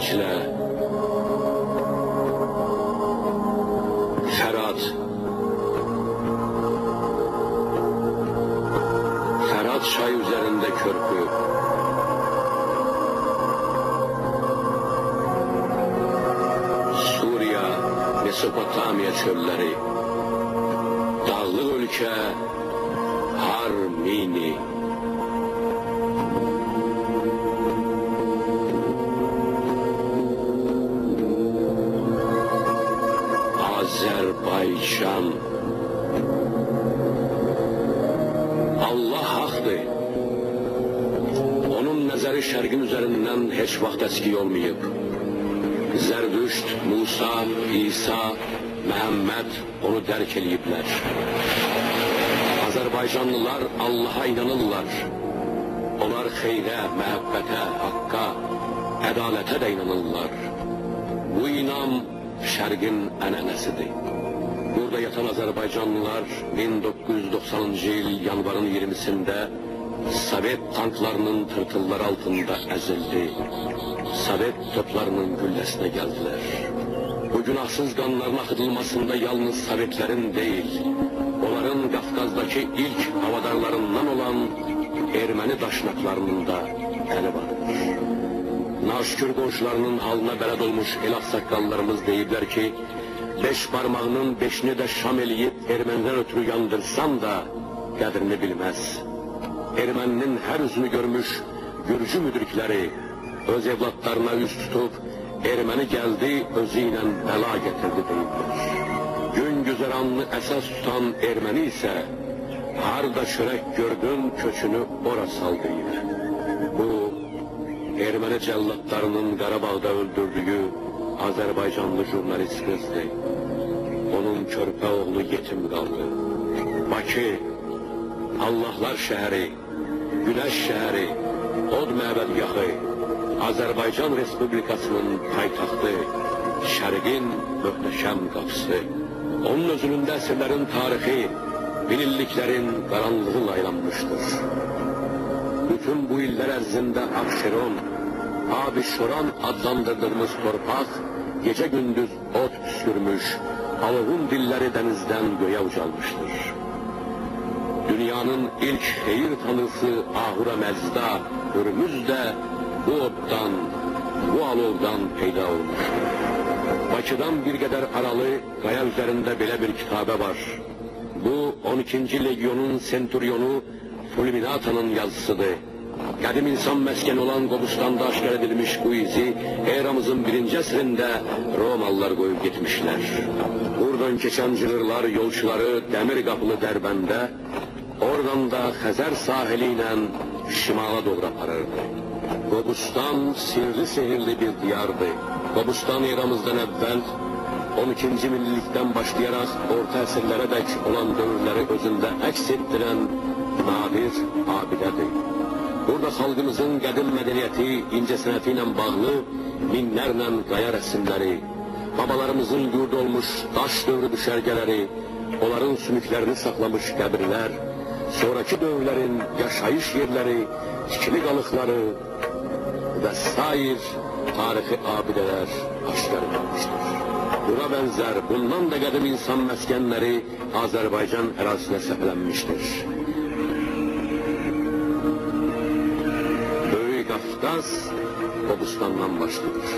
Diklə, Fərat çay üzərində körpü, Suriya, Mesopotamiya çölləri, dağlıq ölkə, Armeni. Azərbaycan. Allah haqdır. Onun nəzəri şərqin üzərindən heç vaxt əski olmayıb. Zərdüşt, Musa, İsa, Məhəmməd onu dərk eləyiblər. Azərbaycanlılar Allaha inanırlar. Onlar xeyrə, məhəbbətə, haqqa, ədalətə də inanırlar. Bu inam şərqin ənənəsidir. Burada yatan Azərbaycanlılar 1990-cı il yanvarın 20-sində Sovet tanklarının tırtılları altında əzildi. Sovet toplarının gülləsinə gəldilər. Bu günahsız qanların axıdılmasında yalnız Sovetlərin deyil, onların Qafqazdakı ilk havadarlarından olan erməni daşnaqlarının da əli vardır. Naşükür qonşularının halına bələd olmuş el ağsaqqallarımız deyiblər ki, 5 parmağının 5'ini də şam eləyib ermənidən ötürü yandırsan da qədrini bilməz. Erməninin hər üzünü görmüş Gürcü müdrikləri öz evlatlarına üz tutub, erməni gəldi, özü ilə bəla gətirdi deyiblər. Gün güzəranını əsas tutan erməni isə, harda çörək gördün, köçünü ora sal deyir. Bu, erməni cəllatlarının Qarabağda öldürdüyü Azərbaycanlı jurnalist qızdır. Onun körpə oğlu yetim qaldı. Bakı, Allahlar şəhəri, Güləş şəhəri, Od məbədgahı, Azərbaycan Respublikasının paytaxtı, şərqin möhtəşəm qapısı. Onun özünündə əsrlərin tarixi, minilliklərin qaranlığı laylanmışdır. Bütün bu illər ərzində Abşeron, Abişoran adlandırdığımız torpaq gecə gündüz ot püskürmüş, alovun dilləri dənizdən göyə ucalmışdır. Dünyanın ilk xeyir tanrısı Ahura Məzda, Hürmüz də bu oddan, bu alovdan peyda olmuşdur. Bakıdan bir qədər aralı qaya üzərində belə bir kitabə var. Bu 12-ci legionun senturyonu Fulminatanın yazısıdır. Qədim insan məskəni olan Qobustanda aşkar edilmiş bu izi eramızın 1-ci əsrində Romalılar qoyub getmişlər. Buradan keçən cığırlar yolçuları dəmir qapılı Dərbəndə, oradan da Xəzər sahili ilə şimala doğru aparırdı. Qobustan sirli-sehirli bir diyardı. Qobustan eramızdan əvvəl 12-ci millilikdən başlayaraq orta əsrlərə dək olan dövrləri özündə əks etdirən nadir abidədir. Burada xalqımızın qədim mədəniyyəti, incəsənəti ilə bağlı minlərlə qaya rəsmləri, babalarımızın yurdu olmuş daş dövrü düşərgələri, onların sümüklərini saxlamış qəbirlər, sonraki dövrlərin yaşayış yerləri, tikili qalıqları və sair tarixi abidələr aşkar edilmişdir. Buna bənzər bundan da qədim insan məskənləri Azərbaycan ərazisinə səpələnmişdir. Qafqaz Qobustandan başlayır.